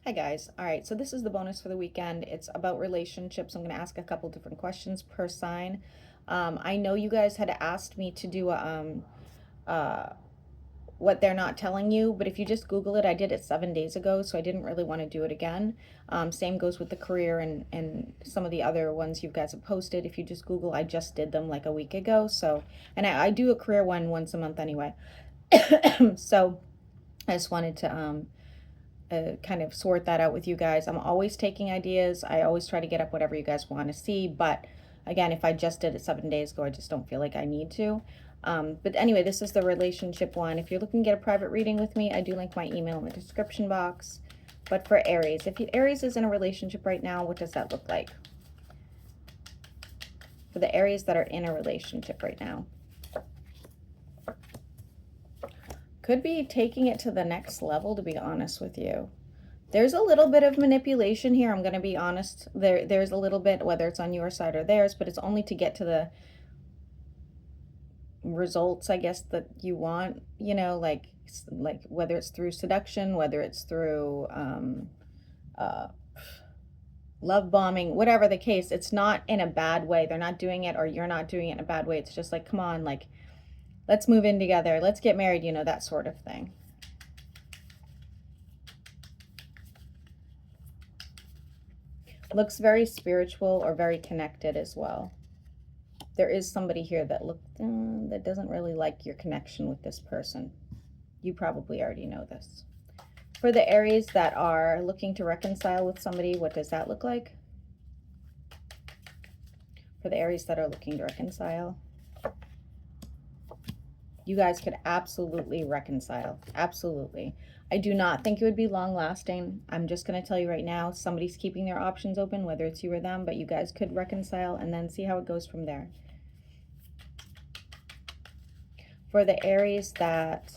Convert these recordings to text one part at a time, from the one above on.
Hi guys. All right, so this is the bonus for the weekend. It's about relationships. I'm going to ask a couple different questions per sign. I know you guys had asked me to do what they're not telling you, but if you just Google it, I did it 7 days ago, so I didn't really want to do it again. Same goes with the career and some of the other ones you guys have posted. If you just Google, I just did them like a week ago. So, and I do a career one once a month anyway. So I just wanted to kind of sort that out with you guys. I'm always taking ideas. I always try to get up whatever you guys want to see. But again, if I just did it 7 days ago, I just don't feel like I need to. But anyway, this is the relationship one. If you're looking to get a private reading with me, I do link my email in the description box. But for Aries, if Aries is in a relationship right now, what does that look like? For the Aries that are in a relationship right now. Could be taking it to the next level, to be honest with you. There's a little bit of manipulation here. I'm going to be honest. There's a little bit, whether it's on your side or theirs, but it's only to get to the results, I guess, that you want, you know, like whether it's through seduction, whether it's through love bombing, whatever the case. It's not in a bad way. They're not doing it, or you're not doing it in a bad way. It's just like, come on, like, let's move in together. Let's get married, you know, that sort of thing. Looks very spiritual or very connected as well. There is somebody here that that doesn't really like your connection with this person. You probably already know this. For the Aries that are looking to reconcile with somebody, what does that look like? For the Aries that are looking to reconcile, you guys could absolutely reconcile. Absolutely. I do not think it would be long lasting. I'm just going to tell you right now, somebody's keeping their options open, whether it's you or them, but you guys could reconcile and then see how it goes from there. For the Aries that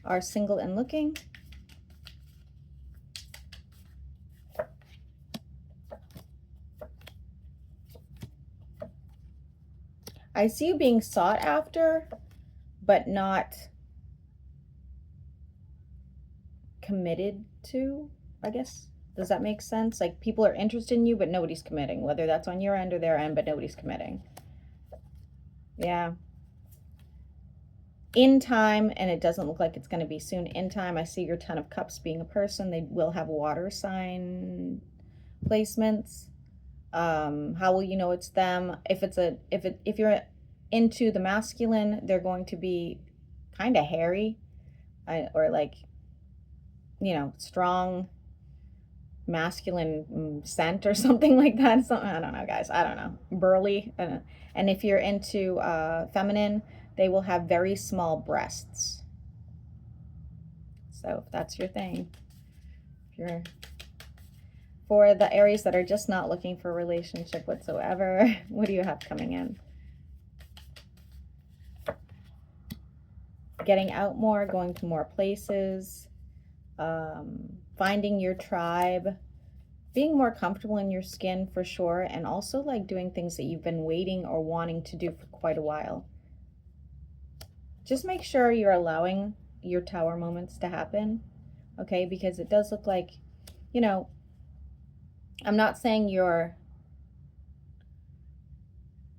are single and looking, I see you being sought after, but not committed to, I guess. Does that make sense? Like, people are interested in you, but nobody's committing, whether that's on your end or their end, but nobody's committing. Yeah. In time, and it doesn't look like it's going to be soon. In time, I see your Ten of Cups being a person. They will have water sign placements. How will you know it's them? If you're into the masculine, they're going to be kind of hairy, or like, you know, strong masculine scent or something like that. Something, I don't know, guys. I don't know. Burly. And if you're into feminine, they will have very small breasts. So if that's your thing, if you're for the Aries that are just not looking for a relationship whatsoever, what do you have coming in? Getting out more, going to more places, finding your tribe, being more comfortable in your skin for sure, and also like doing things that you've been waiting or wanting to do for quite a while. Just make sure you're allowing your tower moments to happen, okay? Because it does look like, you know, I'm not saying you're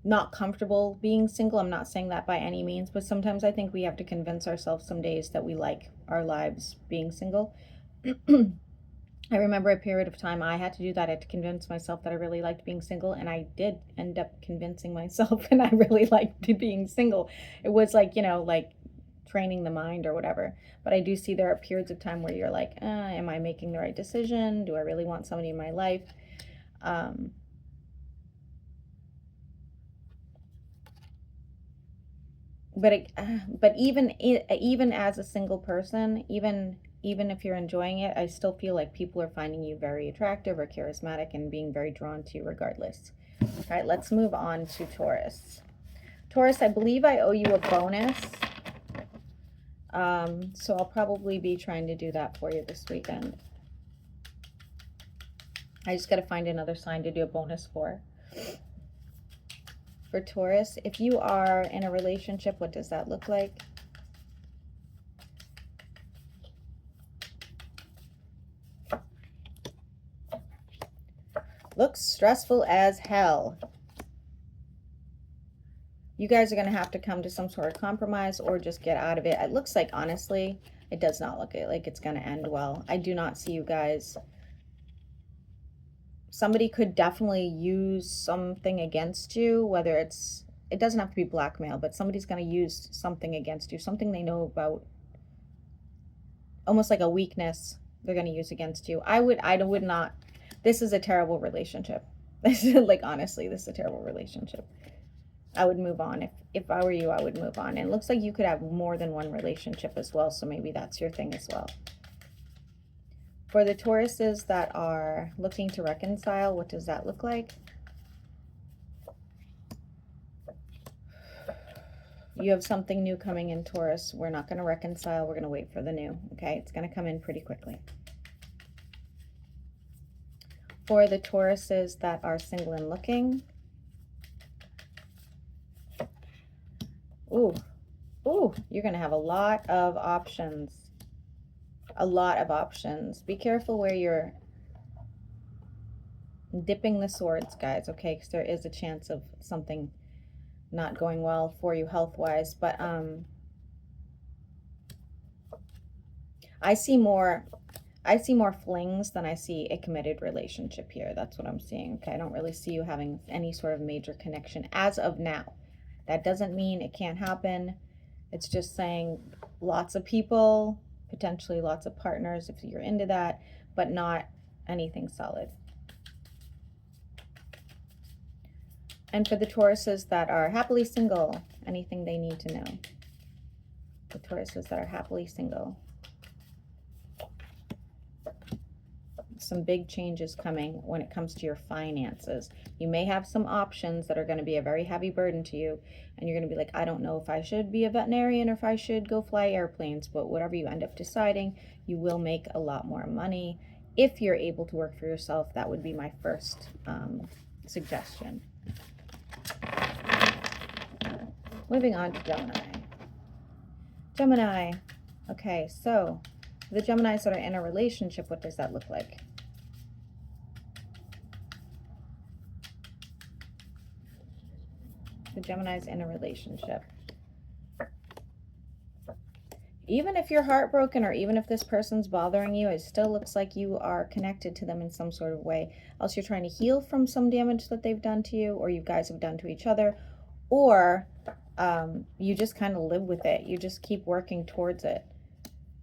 not comfortable being single. I'm not saying that by any means, but sometimes I think we have to convince ourselves some days that we like our lives being single. I remember a period of time I had to do that. I had to convince myself that I really liked being single, and I did end up convincing myself and I really liked being single. It was like, you know, like training the mind or whatever. But I do see there are periods of time where you're like, am I making the right decision? Do I really want somebody in my life? But even as a single person, even if you're enjoying it, I still feel like people are finding you very attractive or charismatic and being very drawn to you regardless. All right, let's move on to Taurus. Taurus, I believe I owe you a bonus. So I'll probably be trying to do that for you this weekend. I just got to find another sign to do a bonus for. For Taurus, if you are in a relationship, what does that look like? Looks stressful as hell. You guys are going to have to come to some sort of compromise or just get out of it. It looks like, honestly, it does not look like it's going to end well. I do not see you guys. Somebody could definitely use something against you, whether it doesn't have to be blackmail, but somebody's going to use something against you, something they know about, almost like a weakness they're going to use against you. I would not, this is a terrible relationship. This is like, honestly, this is a terrible relationship. I would move on. If I were you, I would move on. And it looks like you could have more than one relationship as well, so maybe that's your thing as well. For the Tauruses that are looking to reconcile, what does that look like? You have something new coming in, Taurus. We're not going to reconcile. We're going to wait for the new, okay? It's going to come in pretty quickly. For the Tauruses that are single and looking, ooh, you're going to have a lot of options. A lot of options. Be careful where you're dipping the swords, guys, okay? Because there is a chance of something not going well for you health-wise. But I see more flings than I see a committed relationship here. That's what I'm seeing, okay? I don't really see you having any sort of major connection as of now. That doesn't mean it can't happen. It's just saying lots of people, potentially lots of partners if you're into that, but not anything solid. And for the Tauruses that are happily single, anything they need to know. The Tauruses that are happily single. Some big changes coming when it comes to your finances. You may have some options that are going to be a very heavy burden to you, and you're going to be like, I don't know if I should be a veterinarian or if I should go fly airplanes, but whatever you end up deciding, you will make a lot more money. If you're able to work for yourself, that would be my first suggestion. Moving on to Gemini. Gemini. Okay, so the Geminis that are in a relationship, what does that look like? The Gemini's in a relationship. Even if you're heartbroken or even if this person's bothering you, it still looks like you are connected to them in some sort of way. Else you're trying to heal from some damage that they've done to you, or you guys have done to each other, or you just kind of live with it. You just keep working towards it.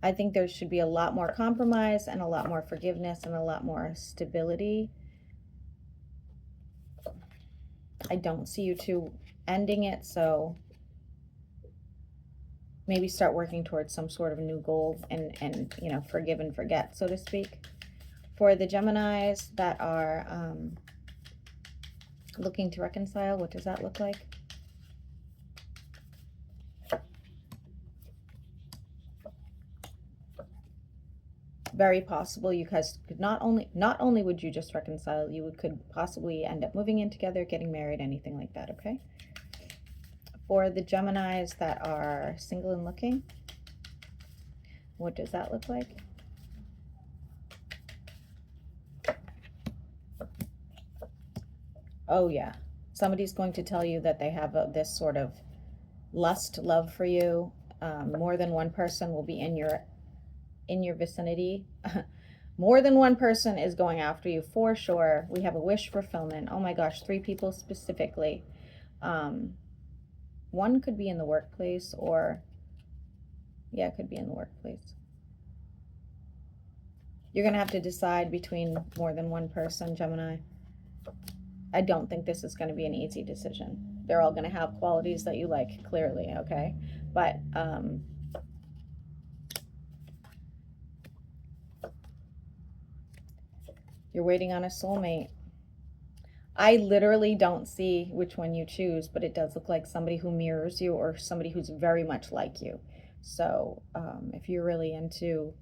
I think there should be a lot more compromise and a lot more forgiveness and a lot more stability. I don't see you two ending it, so maybe start working towards some sort of new goal and you know, forgive and forget, so to speak. For the Geminis that are looking to reconcile, what does that look like? Very possible you guys could not only would you just reconcile, you could possibly end up moving in together, getting married, anything like that, okay? For the Geminis that are single and looking, what does that look like? Oh yeah, somebody's going to tell you that they have this sort of love for you. More than one person will be in your vicinity. More than one person is going after you for sure. We have a wish fulfillment. Oh my gosh, 3 people specifically. One could be in the workplace, or yeah, it could be in the workplace. You're going to have to decide between more than one person, Gemini. I don't think this is going to be an easy decision. They're all going to have qualities that you like, clearly, okay? But you're waiting on a soulmate. I literally don't see which one you choose, but it does look like somebody who mirrors you or somebody who's very much like you. So if you're really into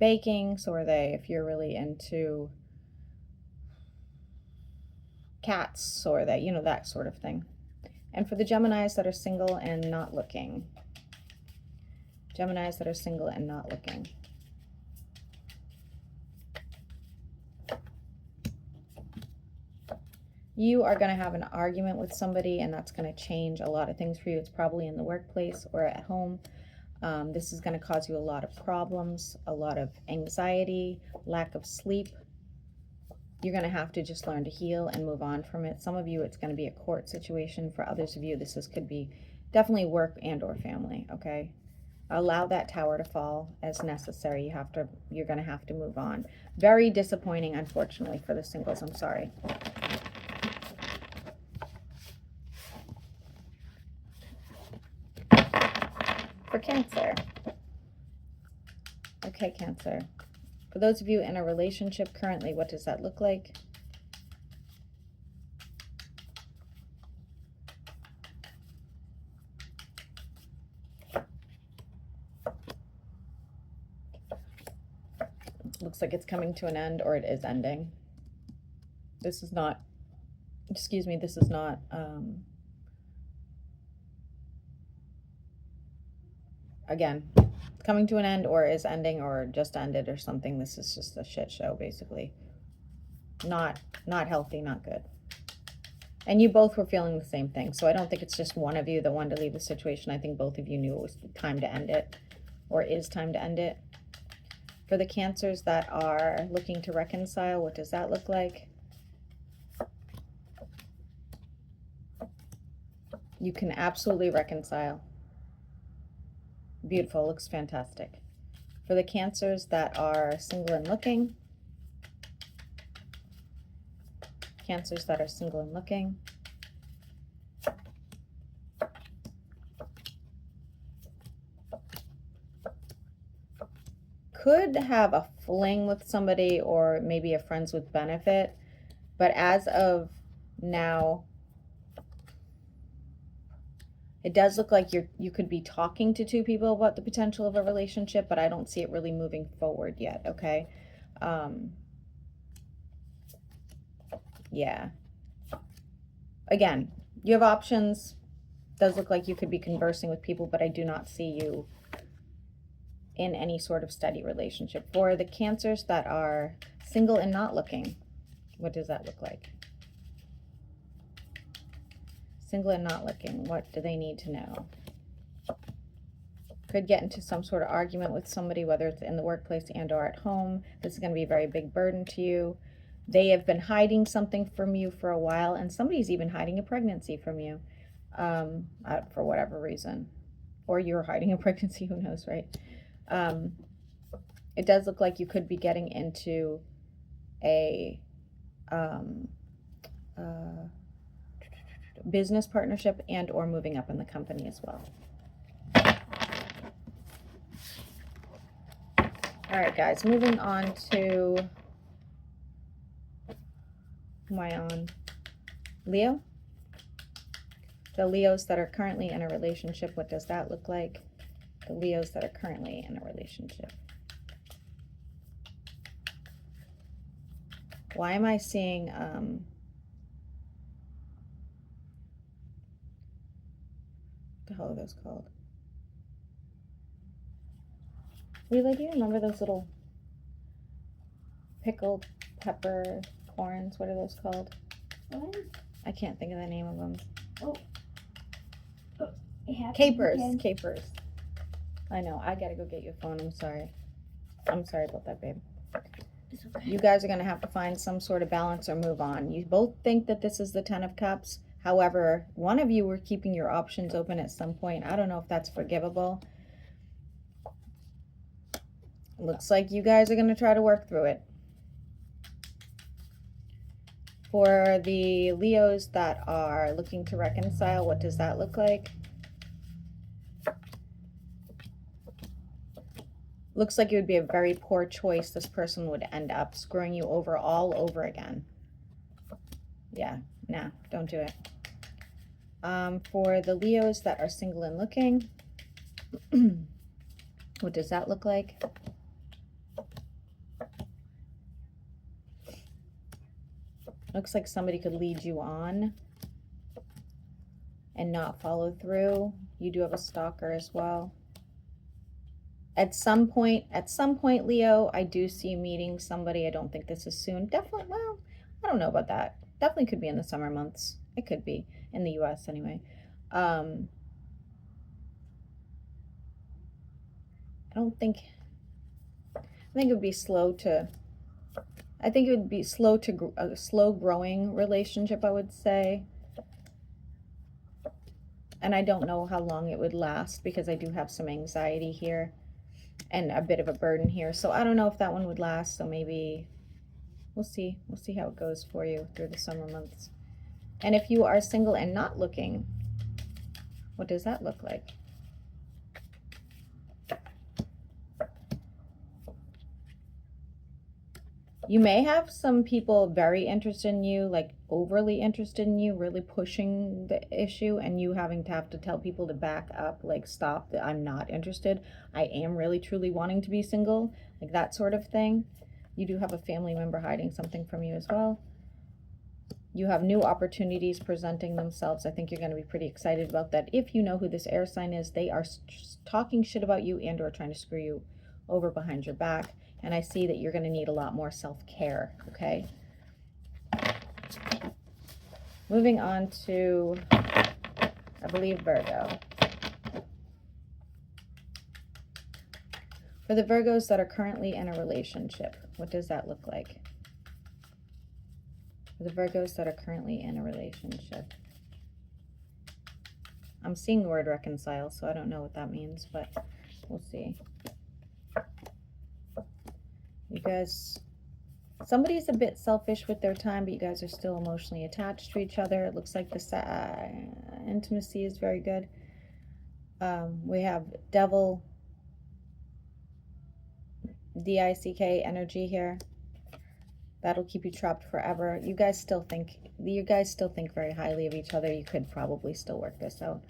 baking, so are they. If you're really into cats, so are they. You know, that sort of thing. And for the Geminis that are single and not looking. Geminis that are single and not looking. You are going to have an argument with somebody, and that's going to change a lot of things for you. It's probably in the workplace or at home. This is going to cause you a lot of problems, a lot of anxiety, lack of sleep. You're going to have to just learn to heal and move on from it. Some of you, it's going to be a court situation. For others of you, could be definitely work and or family, okay? Allow that tower to fall as necessary. You're going to have to move on. Very disappointing, unfortunately, for the singles. I'm sorry. For Cancer. Okay, Cancer. For those of you in a relationship currently, what does that look like? Looks like it's coming to an end, or it is ending. This is not, excuse me, this is not, again, coming to an end, or is ending, or just ended, or something. This is just a shit show, basically. Not healthy, not good. And you both were feeling the same thing. So I don't think it's just one of you that wanted to leave the situation. I think both of you knew it was time to end it, or is time to end it. For the Cancers that are looking to reconcile, what does that look like? You can absolutely reconcile. Beautiful, looks fantastic. For the Cancers that are single and looking, Cancers that are single and looking, could have a fling with somebody, or maybe a friends with benefit, but as of now, it does look like you could be talking to two people about the potential of a relationship, but I don't see it really moving forward yet, okay? Yeah. Again, you have options. Does look like you could be conversing with people, but I do not see you in any sort of steady relationship. For the Cancers that are single and not looking, what does that look like? Single and not looking, what do they need to know? Could get into some sort of argument with somebody, whether it's in the workplace and or at home. This is going to be a very big burden to you. They have been hiding something from you for a while, and somebody's even hiding a pregnancy from you for whatever reason. Or you're hiding a pregnancy, who knows, right? It does look like you could be getting into a business partnership and or moving up in the company as well. All right, guys, moving on to, who am I on? Leo? The Leos that are currently in a relationship, what does that look like? The Leos that are currently in a relationship. Why am I seeing what the hell are those called? Leela, do you remember those little pickled pepper corns? What are those called? What? I can't think of the name of them. Oh. Capers. Capers. I know. I gotta go get your phone. I'm sorry. I'm sorry about that, babe. It's okay. You guys are gonna have to find some sort of balance or move on. You both think that this is the Ten of Cups. However, one of you were keeping your options open at some point. I don't know if that's forgivable. Looks like you guys are going to try to work through it. For the Leos that are looking to reconcile, what does that look like? Looks like it would be a very poor choice. This person would end up screwing you over all over again. Yeah, nah, don't do it. For the Leos that are single and looking, what does that look like? Looks like somebody could lead you on and not follow through. You do have a stalker as well. At some point, Leo, I do see you meeting somebody. I don't think this is soon. Definitely, well, I don't know about that. Definitely could be in the summer months. It could be in the US anyway. I don't think, I think it would be slow to, I think it would be a slow growing relationship, I would say. And I don't know how long it would last because I do have some anxiety here and a bit of a burden here. So I don't know if that one would last. So maybe we'll see. We'll see how it goes for you through the summer months. And if you are single and not looking, what does that look like? You may have some people very interested in you, like overly interested in you, really pushing the issue, and you having to have to tell people to back up, like stop, that I'm not interested. I am really truly wanting to be single, like that sort of thing. You do have a family member hiding something from you as well. You have new opportunities presenting themselves. I think you're going to be pretty excited about that. If you know who this air sign is, they are talking shit about you and or trying to screw you over behind your back. And I see that you're going to need a lot more self-care, okay? Moving on to, I believe, Virgo. For the Virgos that are currently in a relationship, what does that look like? For the Virgos that are currently in a relationship. I'm seeing the word reconcile, so I don't know what that means, but we'll see. You guys, somebody's a bit selfish with their time, but you guys are still emotionally attached to each other. It looks like the intimacy is very good. We have Devil, D-I-C-K energy here. That'll keep you trapped forever. You guys still think very highly of each other. You could probably still work this out.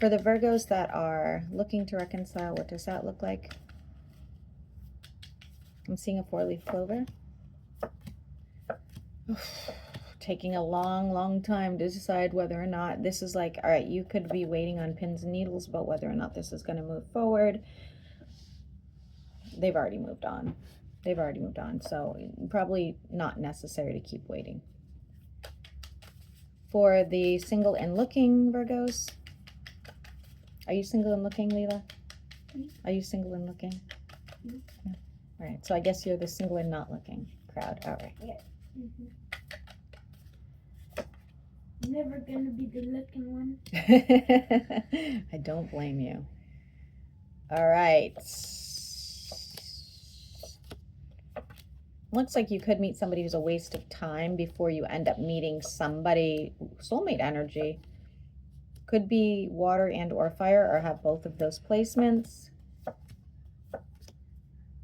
For the Virgos that are looking to reconcile, what does that look like? I'm seeing a 4-leaf clover. Taking a long time to decide whether or not this is like, all right, you could be waiting on pins and needles about whether or not this is going to move forward. They've already moved on. They've already moved on, so probably not necessary to keep waiting. For the single and looking Virgos, are you single and looking, Leela? Are you single and looking? Yeah. All right, so I guess you're the single and not looking crowd. All right. Yeah. Never gonna be the looking one. I don't blame you. All right. Looks like you could meet somebody who's a waste of time before you end up meeting somebody, soulmate energy. Could be water and or fire, or have both of those placements.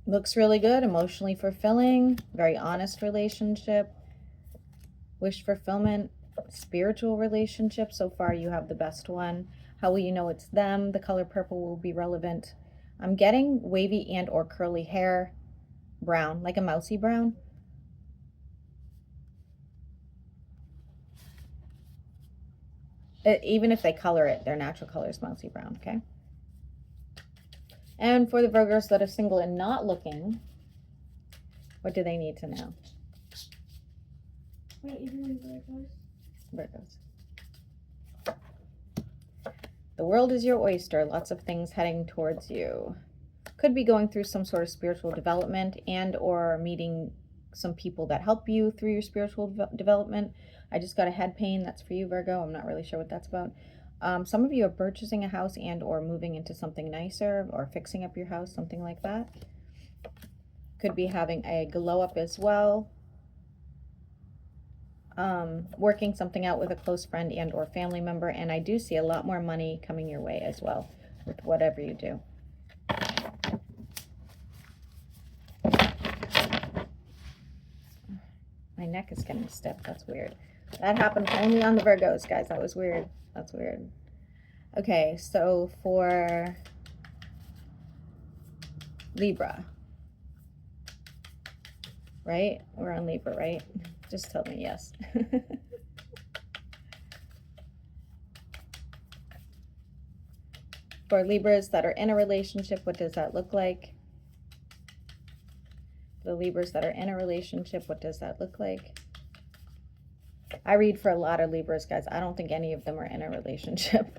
Looks really good, emotionally fulfilling, very honest relationship, wish fulfillment, spiritual relationship. So far you have the best one. How will you know it's them? The color purple will be relevant. I'm getting wavy and or curly hair, brown, like a mousy brown. Even if they color it, their natural color is mousy brown, okay? And for the Virgos that are single and not looking, what do they need to know? Wait, even Virgos? Virgos. The world is your oyster. Lots of things heading towards you. Could be going through some sort of spiritual development and or meeting some people that help you through your spiritual development. I just got a head pain. That's for you, Virgo. I'm not really sure what that's about. Some of you are purchasing a house and or moving into something nicer or fixing up your house, something like that. Could be having a glow up as well. Working something out with a close friend and or family member. And I do see a lot more money coming your way as well with whatever you do. My neck is getting stiff. That's weird. That happened only on the Virgos, guys. That was weird. That's weird. Okay, so for Libra, right? We're on Libra, right? Just tell me yes. For Libras that are in a relationship, what does that look like? The Libras that are in a relationship, what does that look like? I read for a lot of Libras, guys. I don't think any of them are in a relationship.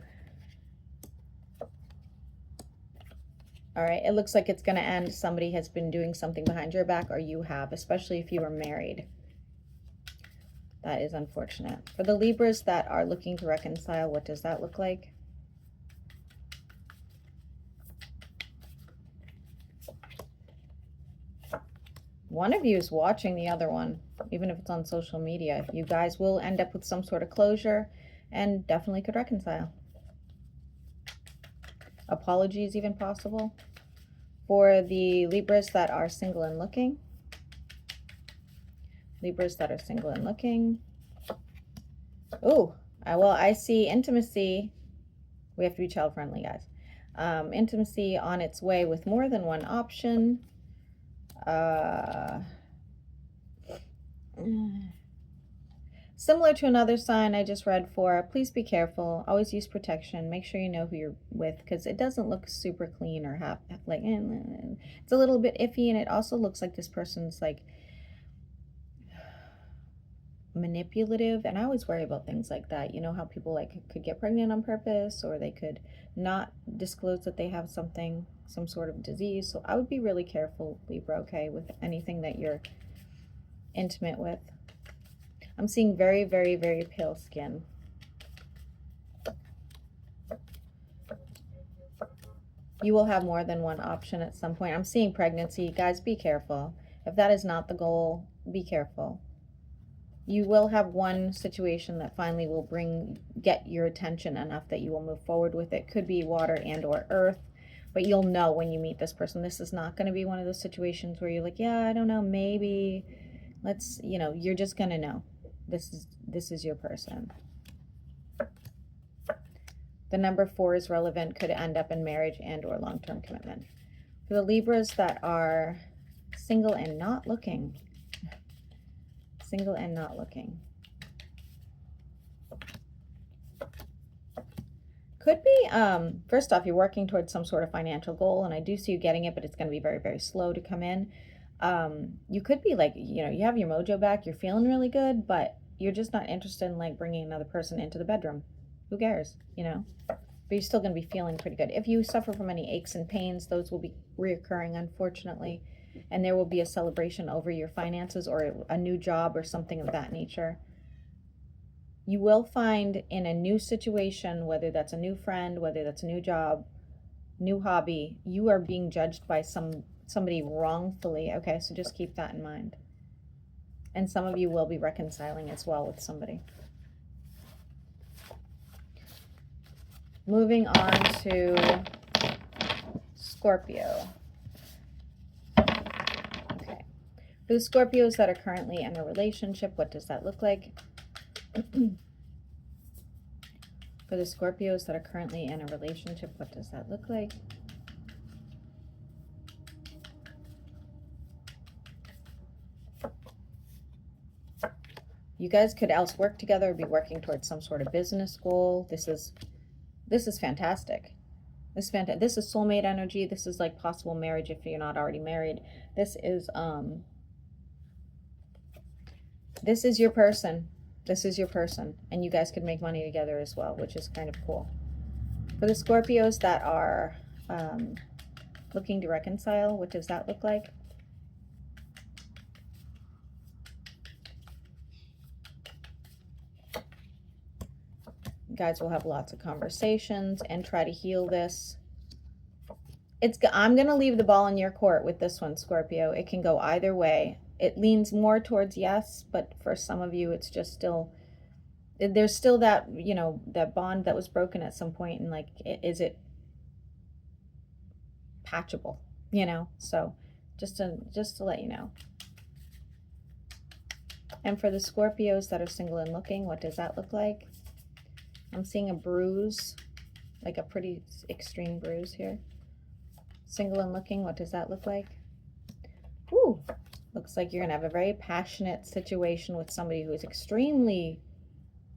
All right, it looks like it's going to end. Somebody has been doing something behind your back, or you have, especially if you are married. That is unfortunate. For the Libras that are looking to reconcile, what does that look like? One of you is watching the other one, even if it's on social media. You guys will end up with some sort of closure and definitely could reconcile. Apologies even possible. For the Libras that are single and looking. Libras that are single and looking. Oh, well, I see intimacy. We have to be child friendly, guys. Intimacy on its way with more than one option. Similar to another sign I just read for, please be careful. Always use protection. Make sure you know who you're with, because it doesn't look super clean or it's a little bit iffy, and it also looks like this person's like manipulative, and I always worry about things like that. You know how people like could get pregnant on purpose, or they could not disclose that they have something, some sort of disease. So I would be really careful, Libra, okay, with anything that you're intimate with. I'm seeing very, very, very pale skin. You will have more than one option at some point. I'm seeing pregnancy. Guys, be careful. If that is not the goal, be careful. You will have one situation that finally will get your attention enough that you will move forward with it. Could be water and or earth, but you'll know when you meet this person. This is not going to be one of those situations where you're like, yeah, I don't know, maybe let's, you know, you're just going to know. This is your person. The number 4 is relevant, could end up in marriage and or long-term commitment. For the Libras that are single and not looking. Single and not looking. Could be, first off, you're working towards some sort of financial goal, and I do see you getting it, but it's going to be very, very slow to come in. You could be like, you know, you have your mojo back, you're feeling really good, but you're just not interested in like bringing another person into the bedroom. Who cares, you know? But you're still going to be feeling pretty good. If you suffer from any aches and pains, those will be reoccurring, unfortunately. And there will be a celebration over your finances or a new job or something of that nature. You will find in a new situation, whether that's a new friend, whether that's a new job, new hobby, you are being judged by somebody wrongfully. Okay, so just keep that in mind. And some of you will be reconciling as well with somebody. Moving on to Scorpio. Okay. For the Scorpios that are currently in a relationship, what does that look like? For the Scorpios that are currently in a relationship, what does that look like? You guys could else work together or be working towards some sort of business goal. This is fantastic. This is soulmate energy. This is like possible marriage if you're not already married. This is your person. This is your person. And you guys could make money together as well, which is kind of cool. For the Scorpios that are looking to reconcile, what does that look like? Guys will have lots of conversations and try to heal this. I'm going to leave the ball in your court with this one, Scorpio. It can go either way. It leans more towards yes, but for some of you, it's just there's still that, you know, that bond that was broken at some point, and like, is it patchable, you know? So just to let you know. And for the Scorpios that are single and looking, what does that look like? I'm seeing a bruise, like a pretty extreme bruise here. Single and looking, what does that look like? Ooh, looks like you're going to have a very passionate situation with somebody who is extremely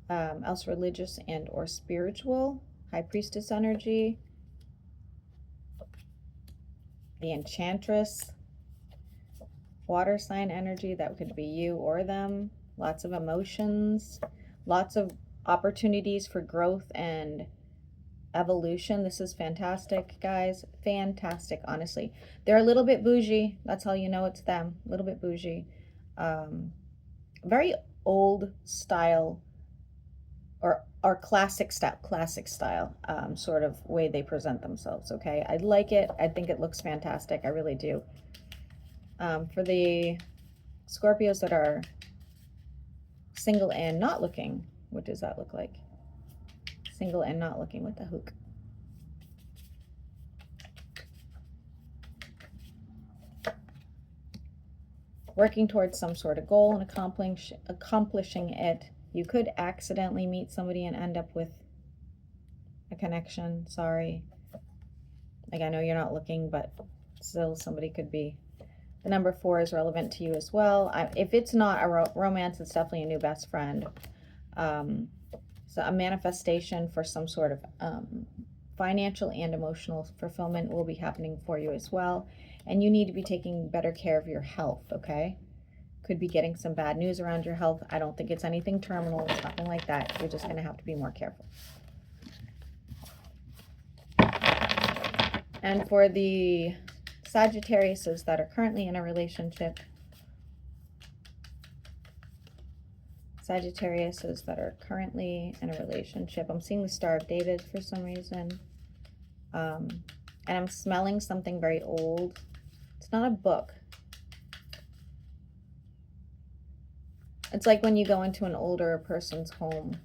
else religious and or spiritual. High Priestess energy. The Enchantress. Water sign energy, that could be you or them. Lots of emotions, lots of opportunities for growth and evolution. This is fantastic, guys. Fantastic, honestly. They're a little bit bougie. That's how you know it's them. A little bit bougie. Very old style or classic style sort of way they present themselves. Okay, I like it. I think it looks fantastic. I really do. For the Scorpios that are single and not looking, what does that look like? Single and not looking with the hook. Working towards some sort of goal and accomplishing it. You could accidentally meet somebody and end up with a connection. Sorry. Like, I know you're not looking, but still somebody could be. The number 4 is relevant to you as well. If it's not a romance, it's definitely a new best friend. So a manifestation for some sort of financial and emotional fulfillment will be happening for you as well. And you need to be taking better care of your health, okay? Could be getting some bad news around your health. I don't think it's anything terminal. It's nothing like that. You're just going to have to be more careful. And for the Sagittariuses that are currently in a relationship, Sagittariuses that are currently in a relationship, I'm seeing the Star of David for some reason. And I'm smelling something very old. It's not a book. It's like when you go into an older person's home.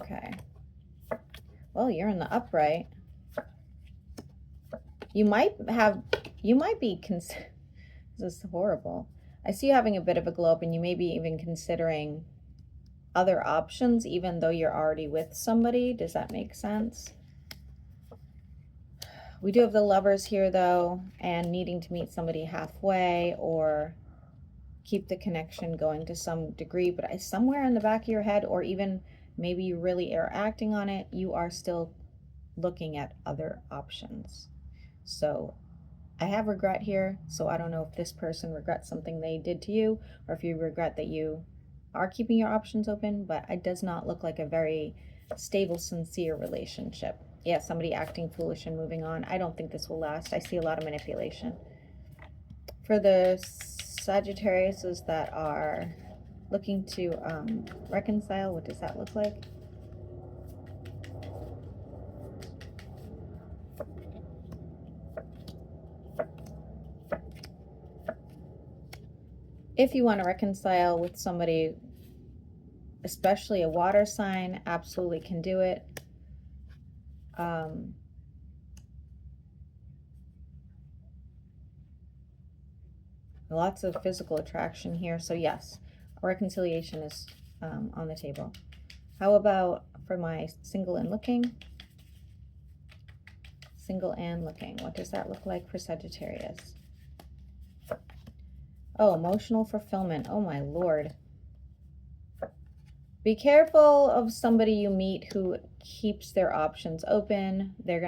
Okay. Well, you're in the upright. You might be, this is horrible. I see you having a bit of a glow up, and you may be even considering other options, even though you're already with somebody. Does that make sense? We do have the Lovers here, though, and needing to meet somebody halfway or keep the connection going to some degree. But somewhere in the back of your head, or even maybe you really are acting on it, you are still looking at other options. So I have regret here, so I don't know if this person regrets something they did to you, or if you regret that you are keeping your options open, but it does not look like a very stable, sincere relationship. Yeah, somebody acting foolish and moving on. I don't think this will last. I see a lot of manipulation. For the Sagittariuses that are looking to reconcile, what does that look like? If you want to reconcile with somebody, especially a water sign, absolutely can do it. Lots of physical attraction here. So yes, a reconciliation is on the table. How about for my single and looking? Single and looking. What does that look like for Sagittarius? Oh, emotional fulfillment. Oh my Lord. Be careful of somebody you meet who keeps their options open. They're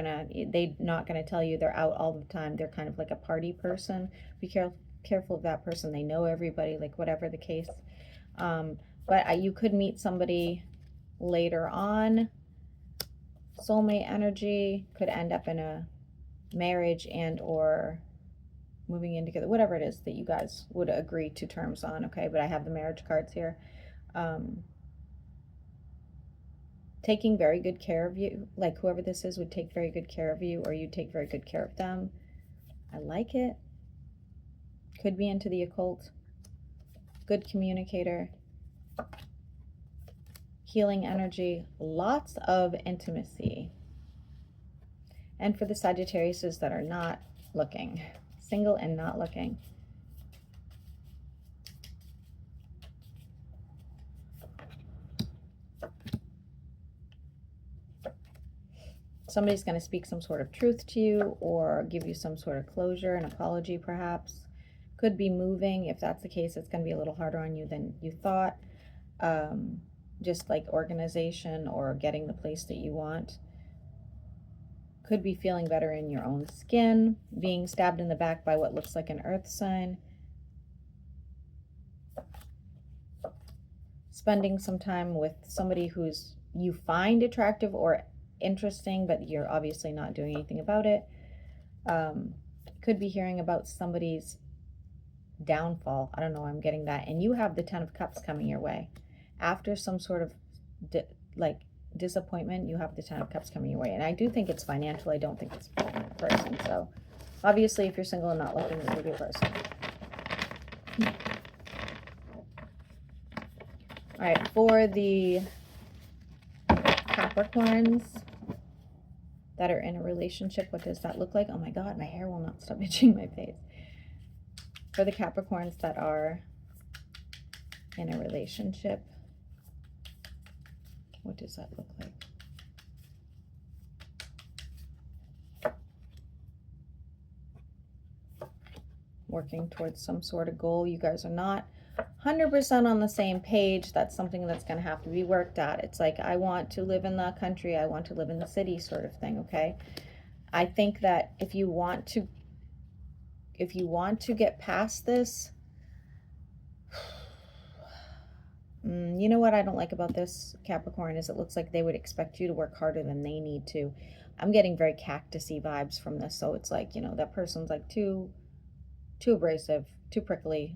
not gonna tell you they're out all the time. They're kind of like a party person. Be careful of that person. They know everybody, like whatever the case. But you could meet somebody later on. Soulmate energy could end up in a marriage and or moving in together, whatever it is that you guys would agree to terms on, okay? But I have the marriage cards here. Taking very good care of you, like whoever this is would take very good care of you, or you take very good care of them. I like it. Could be into the occult. Good communicator. Healing energy. Lots of intimacy. And for the Sagittariuses that are not looking, single and not looking, somebody's going to speak some sort of truth to you or give you some sort of closure, an apology perhaps. Could be moving. If that's the case, it's going to be a little harder on you than you thought. Just like organization or getting the place that you want. Could be feeling better in your own skin. Being stabbed in the back by what looks like an earth sign. spending some time with somebody who's you find attractive or interesting, but you're obviously not doing anything about it. Could be hearing about somebody's downfall. I don't know, I'm getting that. And you have the 10 of Cups coming your way. After some sort of disappointment, you have the 10 of Cups coming your way. And I do think it's financial. I don't think it's a person. So obviously, if you're single and not looking, it could be a person. All right, for the Capricorns that are in a relationship, what does that look like? Oh my God, my hair will not stop itching my face. For the Capricorns that are in a relationship, what does that look like? Working towards some sort of goal. You guys are not 100% on the same page. That's something that's going to have to be worked at. It's like, I want to live in the country, I want to live in the city sort of thing, okay? I think that if you want to get past this, you know what I don't like about this, Capricorn, is it looks like they would expect you to work harder than they need to. I'm getting very cactusy vibes from this. So it's like, you know, that person's like too abrasive, too prickly.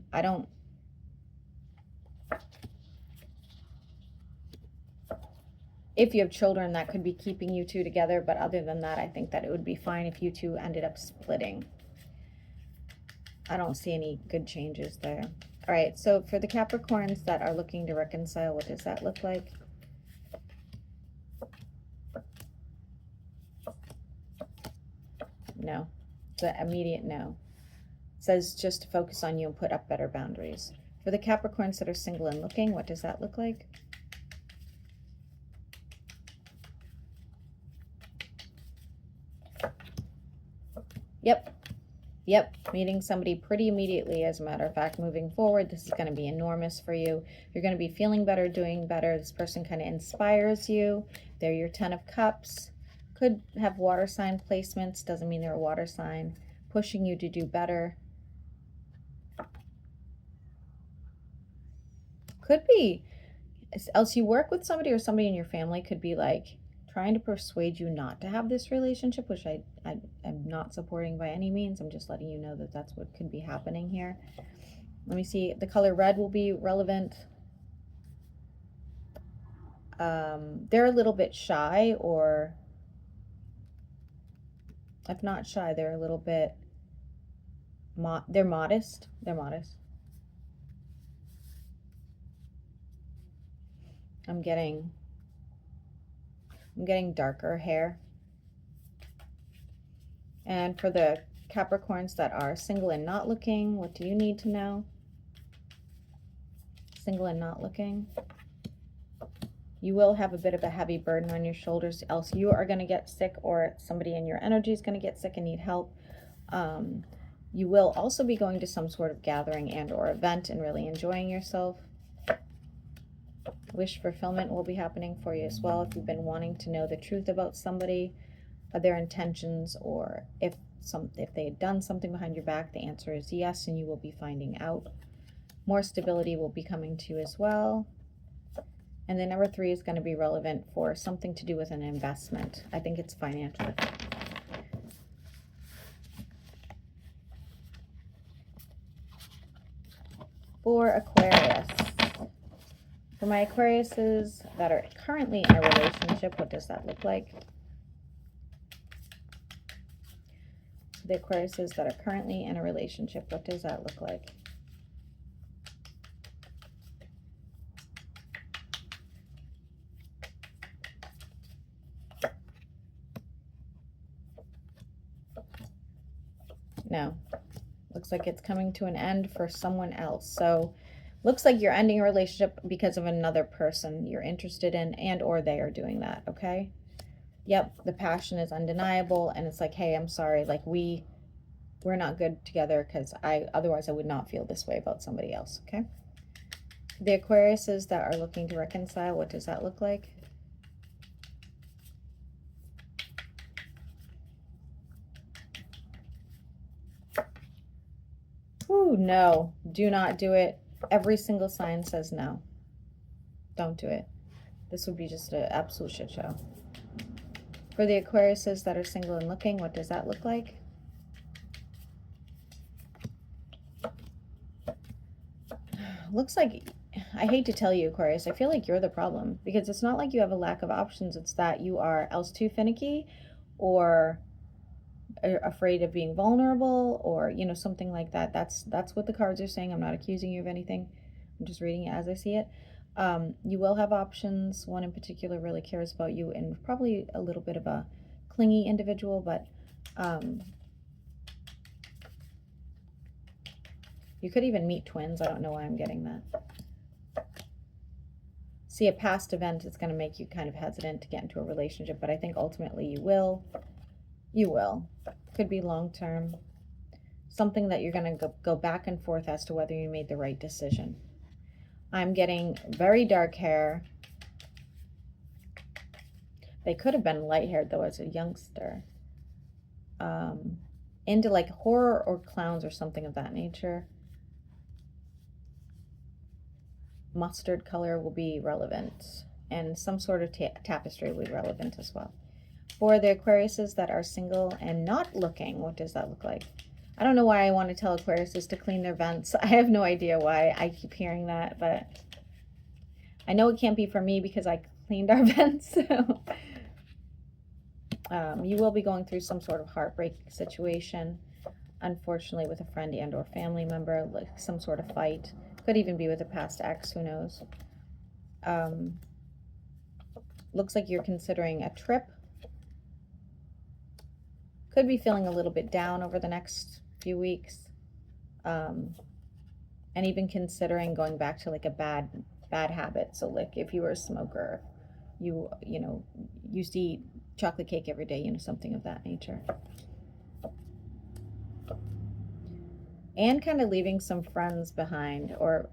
If you have children, that could be keeping you two together. But other than that, I think that it would be fine if you two ended up splitting. I don't see any good changes there. All right, so for the Capricorns that are looking to reconcile, what does that look like? No. It's an immediate no. It says just to focus on you and put up better boundaries. For the Capricorns that are single and looking, what does that look like? Yep, meeting somebody pretty immediately, as a matter of fact, moving forward. This is going to be enormous for you. You're going to be feeling better, doing better. This person kind of inspires you. They're your 10 of Cups. Could have water sign placements. Doesn't mean they're a water sign. Pushing you to do better. Could be. Else you work with somebody, or somebody in your family could be like trying to persuade you not to have this relationship, which I'm not supporting by any means. I'm just letting you know that that's what could be happening here. Let me see. The color red will be relevant. They're a little bit shy, or if not shy, they're a little bit they're modest. They're modest. I'm getting darker hair. And for the Capricorns that are single and not looking, what do you need to know? Single and not looking. You will have a bit of a heavy burden on your shoulders, else you are going to get sick, or somebody in your energy is going to get sick and need help. You will also be going to some sort of gathering and or event and really enjoying yourself. Wish fulfillment will be happening for you as well. If you've been wanting to know the truth about somebody, their intentions, or if they had done something behind your back, the answer is yes, and you will be finding out. More stability will be coming to you as well. And then number 3 is going to be relevant for something to do with an investment. I think it's financial. For Aquarius. For my Aquariuses that are currently in a relationship, what does that look like? The Aquariuses that are currently in a relationship, what does that look like? No. Looks like it's coming to an end for someone else. So looks like you're ending a relationship because of another person you're interested in, and or they are doing that, okay? Yep, the passion is undeniable, and it's like, hey, I'm sorry, like we're not good together, because otherwise I would not feel this way about somebody else, okay? The Aquariuses that are looking to reconcile, what does that look like? Ooh, no, do not do it. Every single sign says no. Don't do it. This would be just an absolute shit show. For the Aquariuses that are single and looking, what does that look like? Looks like, I hate to tell you, Aquarius, I feel like you're the problem, because it's not like you have a lack of options. It's that you are else too finicky, or are afraid of being vulnerable, or, you know, something like that. That's what the cards are saying. I'm not accusing you of anything. I'm just reading it as I see it. You will have options. One in particular really cares about you, and probably a little bit of a clingy individual, but you could even meet twins. I don't know why I'm getting that. See, a past event is going to make you kind of hesitant to get into a relationship, but I think ultimately you will. You will. Could be long term. Something that you're going to go back and forth as to whether you made the right decision. I'm getting very dark hair. They could have been light haired though as a youngster. Into like horror or clowns or something of that nature. Mustard color will be relevant, and some sort of tapestry will be relevant as well. For the Aquariuses that are single and not looking, what does that look like? I don't know why I want to tell Aquariuses to clean their vents. I have no idea why I keep hearing that, but I know it can't be for me because I cleaned our vents. So you will be going through some sort of heartbreak situation, unfortunately, with a friend and or family member, like some sort of fight. Could even be with a past ex, who knows. Looks like you're considering a trip. Could be feeling a little bit down over the next few weeks. And even considering going back to like a bad habit. So like if you were a smoker, you know, used to eat chocolate cake every day, you know, something of that nature. And kind of leaving some friends behind, or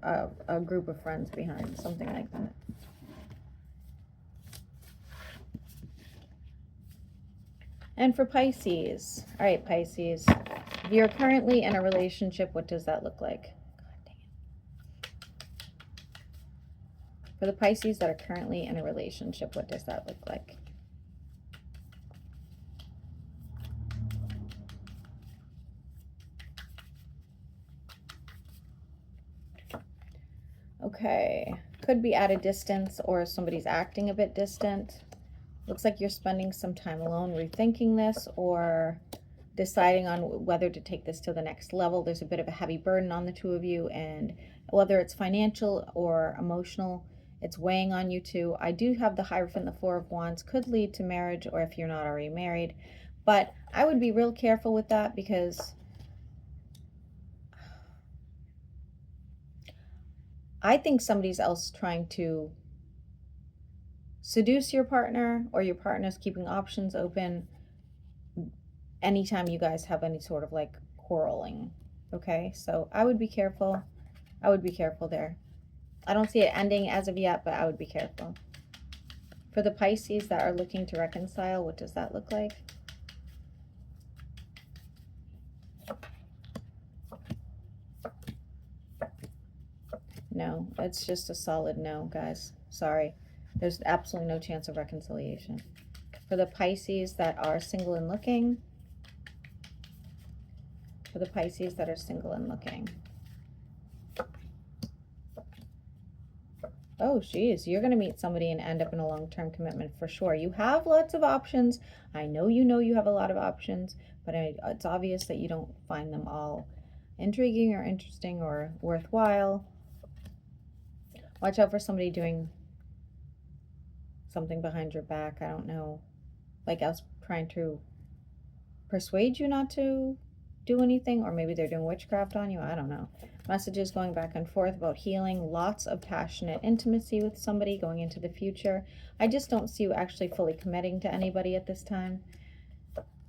a group of friends behind, something like that. And for Pisces, all right, Pisces, if you're currently in a relationship, what does that look like? God dang it. For the Pisces that are currently in a relationship, what does that look like? Okay, could be at a distance, or somebody's acting a bit distant. Looks like you're spending some time alone rethinking this, or deciding on whether to take this to the next level. There's a bit of a heavy burden on the two of you, and whether it's financial or emotional, it's weighing on you too. I do have the Hierophant, the Four of Wands, could lead to marriage, or if you're not already married. But I would be real careful with that, because I think somebody's else trying to seduce your partner, or your partner's keeping options open anytime you guys have any sort of like quarreling. Okay, so I would be careful. I would be careful there. I don't see it ending as of yet, but I would be careful. For the Pisces that are looking to reconcile, what does that look like? No, it's just a solid no, guys. Sorry. There's absolutely no chance of reconciliation. For the Pisces that are single and looking, for the Pisces that are single and looking. Oh, geez, you're going to meet somebody and end up in a long-term commitment for sure. You have lots of options. I know you have a lot of options, but it's obvious that you don't find them all intriguing or interesting or worthwhile. Watch out for somebody doing something behind your back. I don't know, like us trying to persuade you not to do anything, or maybe they're doing witchcraft on you. I don't know. Messages going back and forth about healing, lots of passionate intimacy with somebody going into the future. I just don't see you actually fully committing to anybody at this time.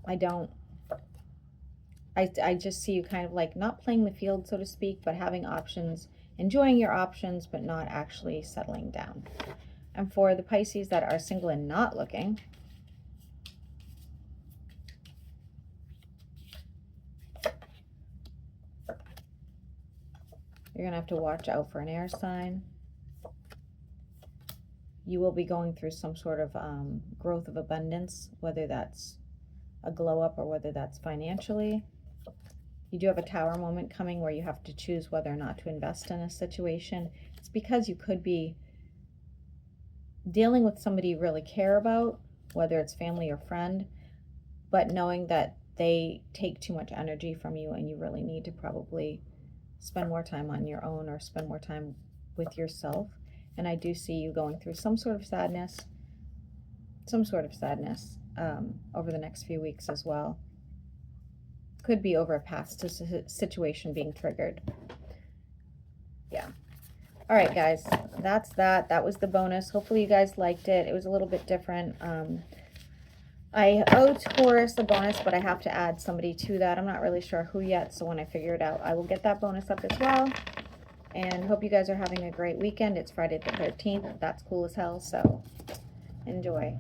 I don't. I just see you kind of like not playing the field, so to speak, but having options, enjoying your options, but not actually settling down. And for the Pisces that are single and not looking, you're going to have to watch out for an air sign. you will be going through some sort of growth of abundance, whether that's a glow up or whether that's financially. You do have a Tower moment coming where you have to choose whether or not to invest in a situation. It's because you could be dealing with somebody you really care about, whether it's family or friend, but knowing that they take too much energy from you and you really need to probably spend more time on your own or spend more time with yourself. And I do see you going through some sort of sadness over the next few weeks as well. Could be over a past situation being triggered. Yeah. All right, guys, that's that. That was the bonus. Hopefully you guys liked it. It was a little bit different. I owe Taurus a bonus, but I have to add somebody to that. I'm not really sure who yet, so when I figure it out, I will get that bonus up as well. And hope you guys are having a great weekend. It's Friday the 13th. That's cool as hell, so enjoy.